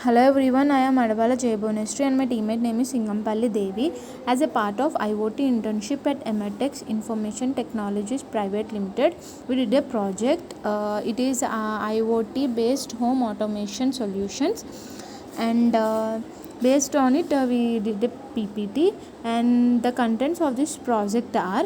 Hello everyone, I am Adabala Jayabonestri and my teammate name is Singampalli Devi. As a part of IOT internship at Emertxe Information Technologies Private Limited, we did a project. It is IOT based home automation solutions, and based on it we did a PPT, and the contents of this project are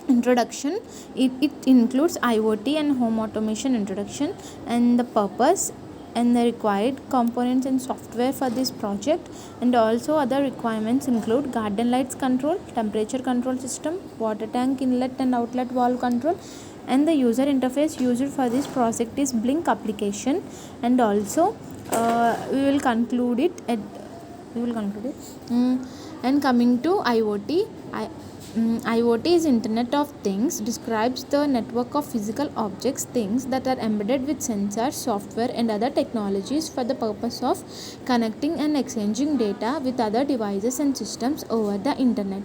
introduction. It includes IoT and home automation introduction and the purpose and the required components and software for this project, and also other requirements include garden lights control, temperature control system, water tank inlet and outlet valve control, and the user interface used for this project is Blynk application. And also we will conclude it. And coming to IoT, IoT is Internet of Things, describes the network of physical objects, things that are embedded with sensors, software and other technologies for the purpose of connecting and exchanging data with other devices and systems over the internet.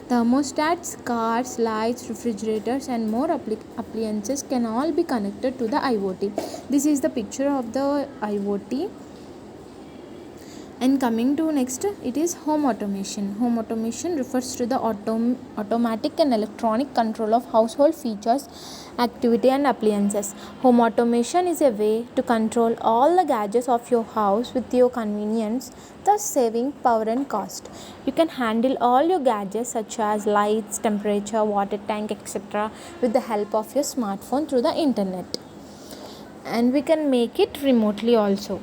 Thermostats, cars, lights, refrigerators and more appliances can all be connected to the IoT. This is the picture of the IoT. And coming to next, it is home automation. Home automation refers to the automatic and electronic control of household features, activity and appliances. Home automation is a way to control all the gadgets of your house with your convenience, thus saving power and cost. You can handle all your gadgets such as lights, temperature, water tank, etc. with the help of your smartphone through the internet. And we can make it remotely also.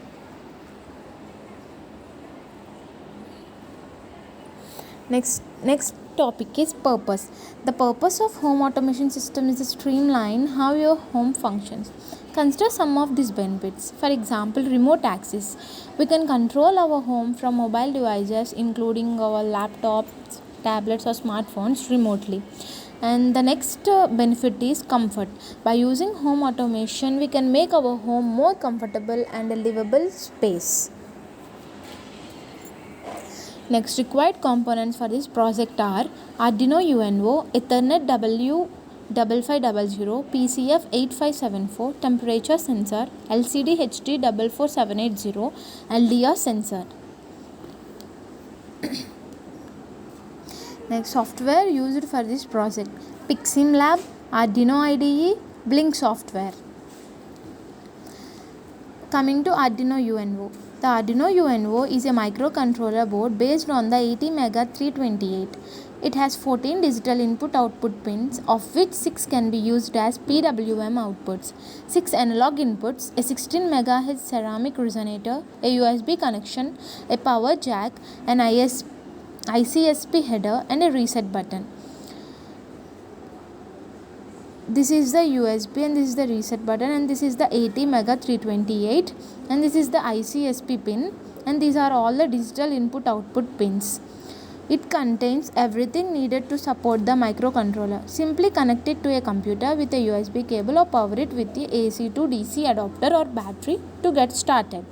Next topic is purpose. The purpose of home automation system is to streamline how your home functions. Consider some of these benefits. For example, remote access. We can control our home from mobile devices including our laptops, tablets or smartphones remotely. And the next benefit is comfort. By using home automation, we can make our home more comfortable and a livable space. Next, required components for this project are Arduino UNO, Ethernet W5500, PCF 8574, temperature sensor, LCD HD 44780, LDR sensor. Next, software used for this project: Picsim Lab, Arduino IDE, Blynk Software. Coming to Arduino UNO. The Arduino UNO is a microcontroller board based on the 80MEGA328. It has 14 digital input-output pins, of which 6 can be used as PWM outputs, 6 analog inputs, a 16 MHz ceramic resonator, a USB connection, a power jack, an ICSP header, and a reset button. This is the USB and this is the reset button, and this is the 80MEGA328, and this is the ICSP pin, and these are all the digital input-output pins. It contains everything needed to support the microcontroller. Simply connect it to a computer with a USB cable or power it with the AC to DC adapter or battery to get started.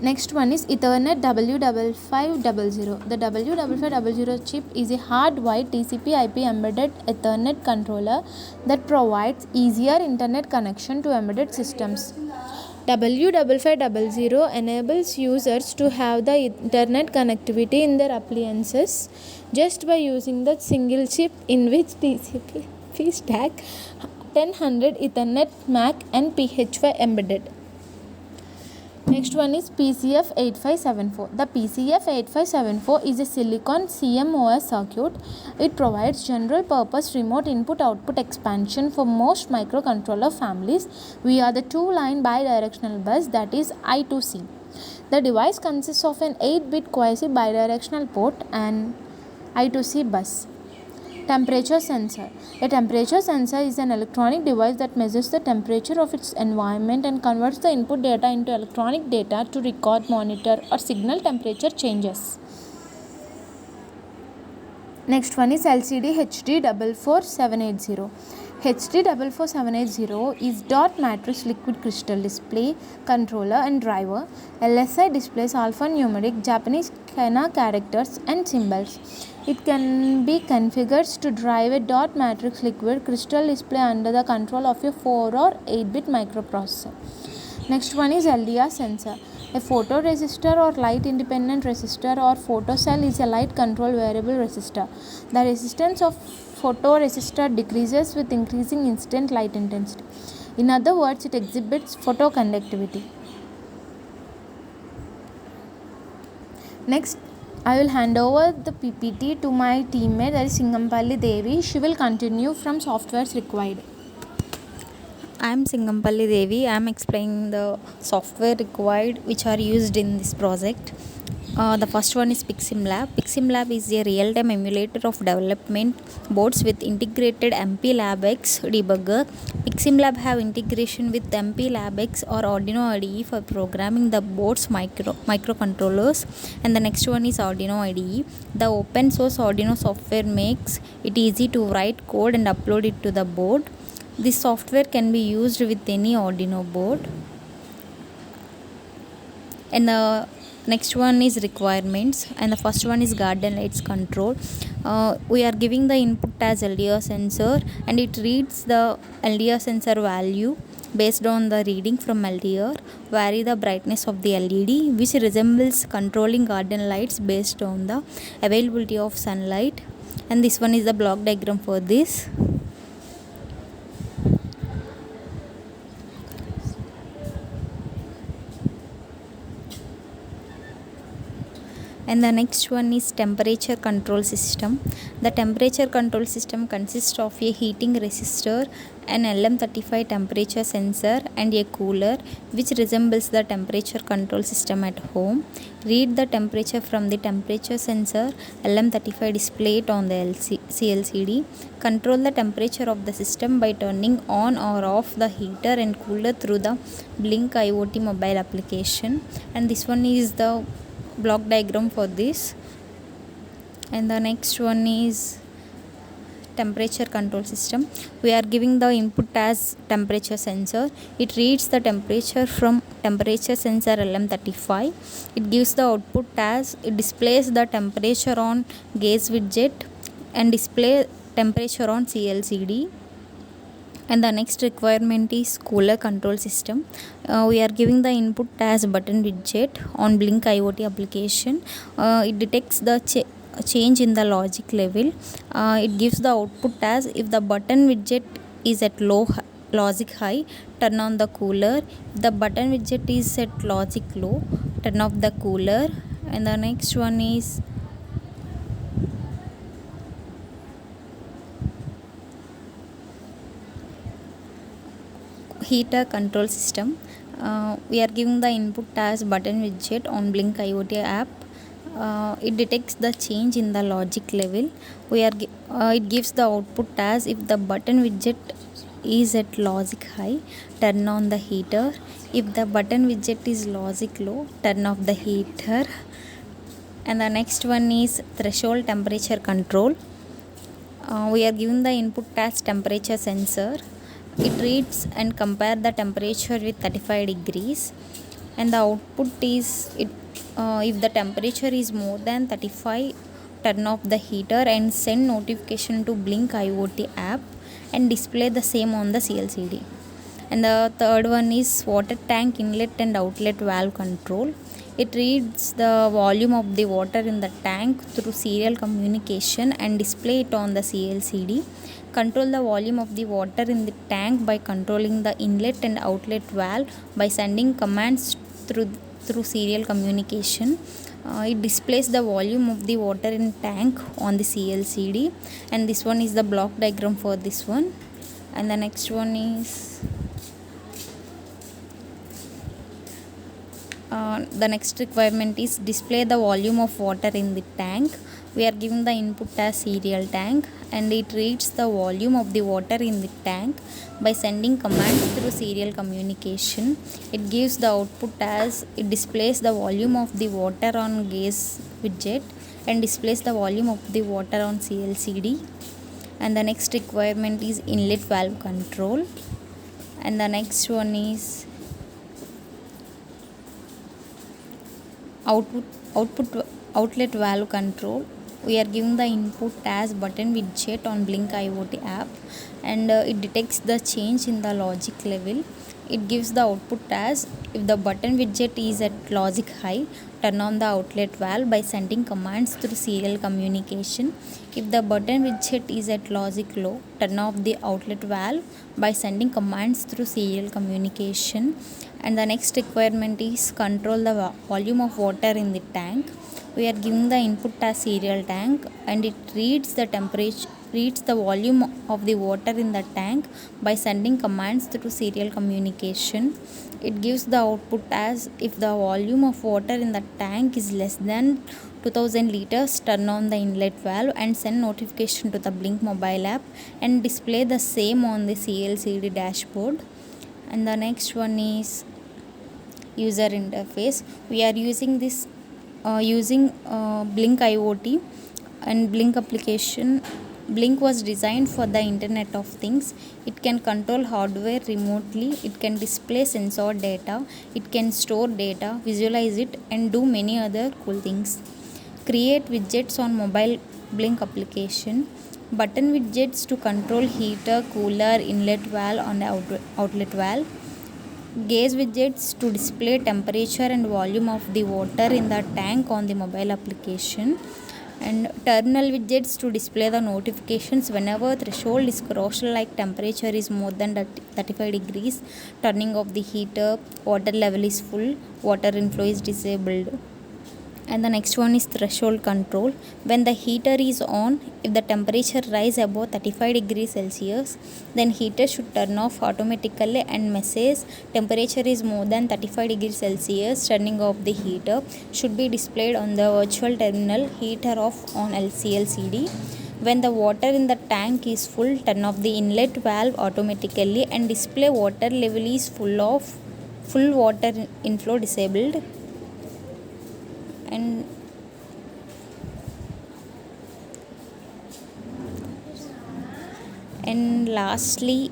Next one is Ethernet W5500. The W5500 chip is a hard-wired TCP/IP embedded Ethernet controller that provides easier internet connection to embedded systems. W5500 enables users to have the internet connectivity in their appliances just by using the single chip in which TCP stack 1000 Ethernet MAC and PHY embedded. Next one is PCF 8574. The PCF 8574 is a silicon CMOS circuit. It provides general purpose remote input-output expansion for most microcontroller families via the two-line bidirectional bus, that is I2C. The device consists of an 8-bit quasi-bidirectional port and I2C bus. Temperature sensor. A temperature sensor is an electronic device that measures the temperature of its environment and converts the input data into electronic data to record, monitor, or signal temperature changes. Next one is LCD HD 44780. HD 44780 is dot matrix liquid crystal display, controller and driver. LSI displays alphanumeric Japanese kana characters and symbols. It can be configured to drive a dot matrix liquid crystal display under the control of a 4 or 8-bit microprocessor. Next one is LDR sensor. A photoresistor or light independent resistor or photocell is a light control variable resistor. The resistance of photoresistor decreases with increasing incident light intensity. In other words, it exhibits photoconductivity. Next, I will hand over the PPT to my teammate, that is Singampalli Devi. She will continue from softwares required. I am Singampalli Devi. I am explaining the software required which are used in this project. The first one is Picsim Lab. Picsim Lab is a real-time emulator of development boards with integrated MPLabX debugger. Picsim Lab have integration with MPLabX or Arduino IDE for programming the board's microcontrollers. And the next one is Arduino IDE. The open source Arduino software makes it easy to write code and upload it to the board. This software can be used with any Arduino board. And the next one is requirements, and the first one is garden lights control. We are giving the input as LDR sensor, and it reads the LDR sensor value based on the reading from LDR. Vary the brightness of the LED, which resembles controlling garden lights based on the availability of sunlight. And this one is the block diagram for this. And the next one is temperature control system. The temperature control system consists of a heating resistor, an LM35 temperature sensor, and a cooler, which resembles the temperature control system at home. Read the temperature from the temperature sensor. LM35 display it on the CLCD. Control the temperature of the system by turning on or off the heater and cooler through the Blynk IOT mobile application. And this one is the block diagram for this. And the next one is temperature control system. We are giving the input as temperature sensor. It reads the temperature from temperature sensor LM35. It gives the output as it displays the temperature on gauge widget and display temperature on CLCD. And the next requirement is cooler control system. We are giving the input as button widget on Blynk IoT application. It detects the change in the logic level. It gives the output as if the button widget is at logic high, turn on the cooler. If the button widget is at logic low, turn off the cooler. And the next one is heater control system. We are giving the input as button widget on Blynk IoT app. It detects the change in the logic level. It gives the output as if the button widget is at logic high, turn on the heater. If the button widget is logic low, turn off the heater. And the next one is threshold temperature control. We are giving the input as temperature sensor. It reads and compare the temperature with 35 degrees, and the output is if the temperature is more than 35, turn off the heater and send notification to Blynk IoT app and display the same on the CLCD. And the third one is water tank inlet and outlet valve control. It reads the volume of the water in the tank through serial communication and display it on the CLCD. Control the volume of the water in the tank by controlling the inlet and outlet valve by sending commands through serial communication. It displays the volume of the water in tank on the CLCD. And this one is the block diagram for this one. And the next one is the next requirement is display the volume of water in the tank. We are giving the input as serial tank, and it reads the volume of the water in the tank by sending commands through serial communication. It gives the output as it displays the volume of the water on gauge widget and displays the volume of the water on CLCD. And the next requirement is inlet valve control. And the next one is outlet valve control. we are giving the input as button widget on Blynk IoT app, and it detects the change in the logic level. It gives the output as if the button widget is at logic high, turn on the outlet valve by sending commands through serial communication. If the button widget is at logic low, turn off the outlet valve by sending commands through serial communication. And the next requirement is control the volume of water in the tank. We are giving the input as serial tank, and it reads the temperature, reads the volume of the water in the tank by sending commands through serial communication. It gives the output as if the volume of water in the tank is less than 2000 liters, turn on the inlet valve and send notification to the Blynk mobile app and display the same on the CLCD dashboard. And the next one is user interface. We are using this Blynk IoT and Blynk application. Blynk was designed for the Internet of Things. It can control hardware remotely, it can display sensor data, it can store data, visualize it, and do many other cool things. Create widgets on mobile Blynk application. Button widgets to control heater, cooler, inlet valve, and outlet valve. Gauge widgets to display temperature and volume of the water in the tank on the mobile application. And terminal widgets to display the notifications whenever threshold is crossed, like temperature is more than 35 degrees, turning off the heater, water level is full, water inflow is disabled. And the next one is threshold control. When the heater is on, if the temperature rise above 35 degrees Celsius, then heater should turn off automatically, and message temperature is more than 35 degrees Celsius, turning off the heater should be displayed on the virtual terminal, heater off on LCD. When the water in the tank is full, turn off the inlet valve automatically and display water level is full water inflow disabled. And lastly,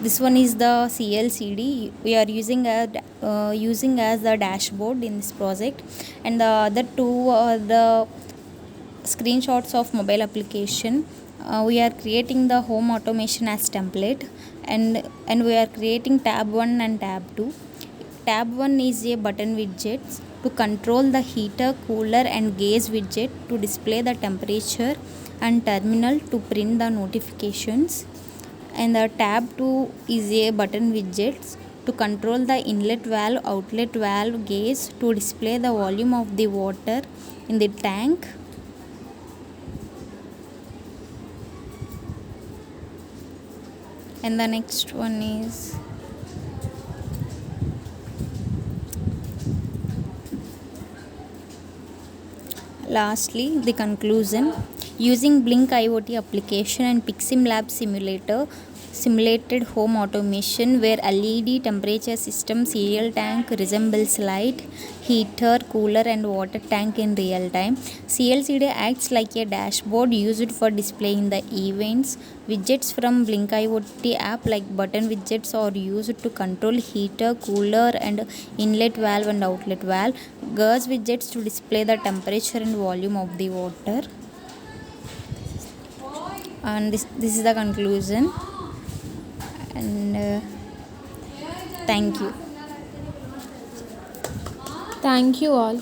this one is the CLCD. We are using as the dashboard in this project, and the other two are the screenshots of mobile application. We are creating the home automation as template, and we are creating tab 1 and tab 2. Tab 1 is a button widget to control the heater, cooler, and gauge widget to display the temperature, and terminal to print the notifications. And the tab 2 is a button widget to control the inlet valve, outlet valve, gauge to display the volume of the water in the tank. And the next one is lastly the conclusion. Using Blynk IoT application and Picsim Lab simulated home automation where LED temperature system, serial tank resembles light, heater, cooler, and water tank in real time. CLCD acts like a dashboard used for displaying the events. Widgets from Blynk IoT app like button widgets are used to control heater, cooler, and inlet valve and outlet valve. Gauge widgets to display the temperature and volume of the water. And this is the conclusion. And thank you. Thank you all.